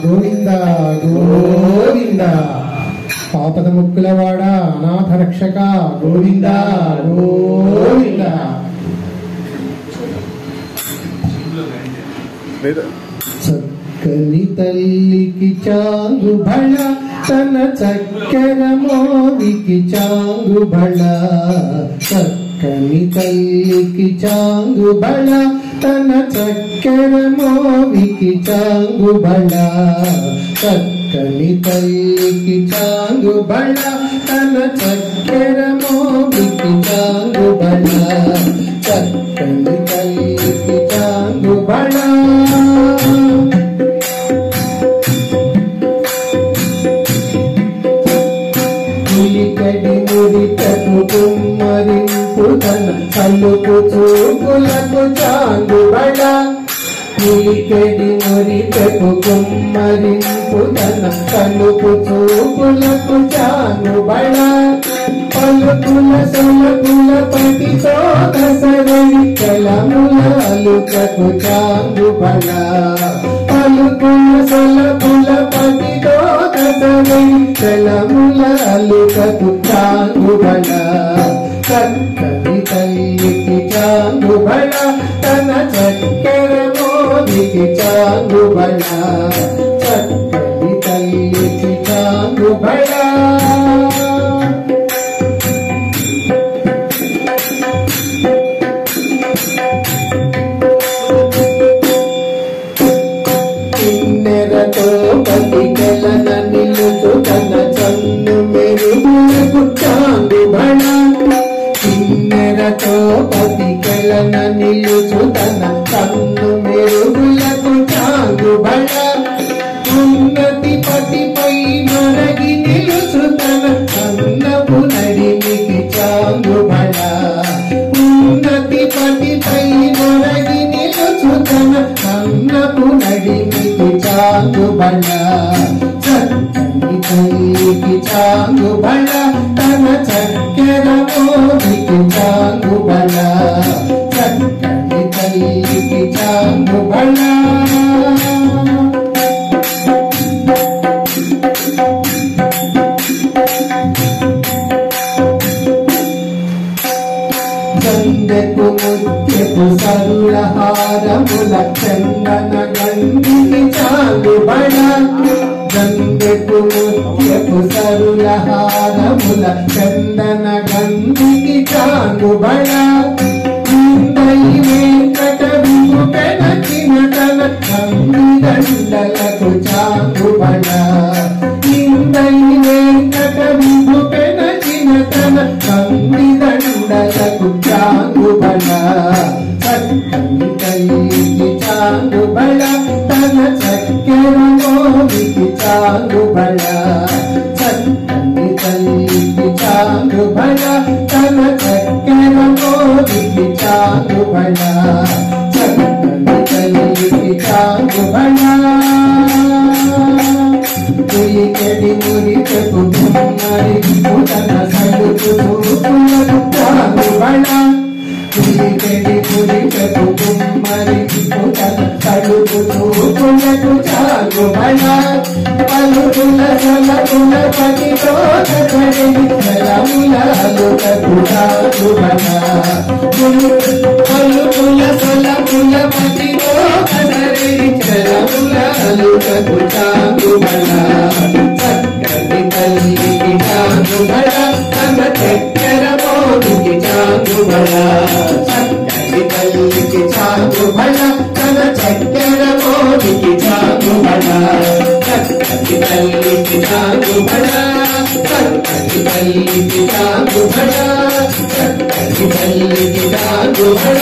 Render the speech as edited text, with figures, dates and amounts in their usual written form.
గోవింద గోవింద. ఆపద ముక్కులవాడ అనాథ రక్షక గోవింద గోవింద. చక్కని తల్లికి చాంగు బళ తన చక్కెర మోవికి చాంగు బళ. చక్కని తల్లికి చాంగు బళ తన చక్కెర మోవికి చాంగు బళ. చక్కని తల్లికి చాంగు బళ తన చక్కెర మోవికి చాంగు బళ. చక్కని తల్లికి చాంగు బళ. మురితకు కుమ్మరింపు తన కలుపు చూపులకు చాంగు బళ. మురికడి మురితకు కుమ్మరింపు తన కలుపు చూపులకు చాంగు బళ. పలుకుల సొలకుల పతితో దసరడి కలముల అలుకకు చాంగు బళ. పలుకుల సొలకుల పతితో దసరడి కలముల అలుకకు చాంగు బళ. చక్కని తల్లికి చాంగు బళ తన చక్కెర మోవికి చాంగు బళ. చక్కని తల్లికి చాంగు బళ. పతికలన నిలుచు తన చన్ను మెరుగులకు చాంగు బళ. కిన్నెరతో పతికలన నిలుచు తన కన్ను మెరుగులకు చాంగు బళ. ఉన్నతి పతిపై మరగి నిలుచు తన కన్నపు నడిమికి చాంగు బళ. ఉన్నతి పతిపై మరగి నిలుచు తన కన్నపు నడిమికి చాంగు బళ. చక్కని తల్లికి చాంగు బళ తన చక్కెర మోవికి చాంగు బళ. చక్కని తల్లికి చాంగు బళ. గంగకు ముత్యపు సరుల హారముల చందన గంగికి చాంగు బళ. గంగకు ముత్యపు సరుల హారముల చందన గంగికి చాంగు బళ. ఇందై వెంకట విభు పెనచిన తన గంగి దండలకు చాంగు బళ. ఇందై వెంకట విభు పెనచిన తన గంగి దండలకు చాంగు బళ. చక్కని తల్లికి చాంగు బళ తన చక్కెర మోవికి చాంగు బళ. చక్కని తల్లికి చాంగు బళ తన చక్కెర మోవికి చాంగు బళ. చక్కని తల్లికి చాంగు బళ. మురికడి మురితకు కుమ్మరింపు తన కలుపు చూపులకు చాంగు బళ. మురికడి మురితకు కుమ్మరింపు తన కలుపు చూపులకు చాంగు బళ. పలుకుల సొలకుల పతితో దసరడి కలముల అలుకకు చాంగు బళ. పలుకుల సొలకుల పతితో దసరడి కలముల అలుకకు చాంగు బళ. చక్కని తల్లికి చాంగు బళ తన చక్కెర మోవికి చాంగు బళ. చక్కని తల్లికి చాంగు బళ తన చక్కెర మోవికి చాంగు బళ. చక్కని తల్లికి చాంగు బళ. చక్కని తల్లికి చాంగు బళ. చక్కని తల్లికి చాంగు బళ.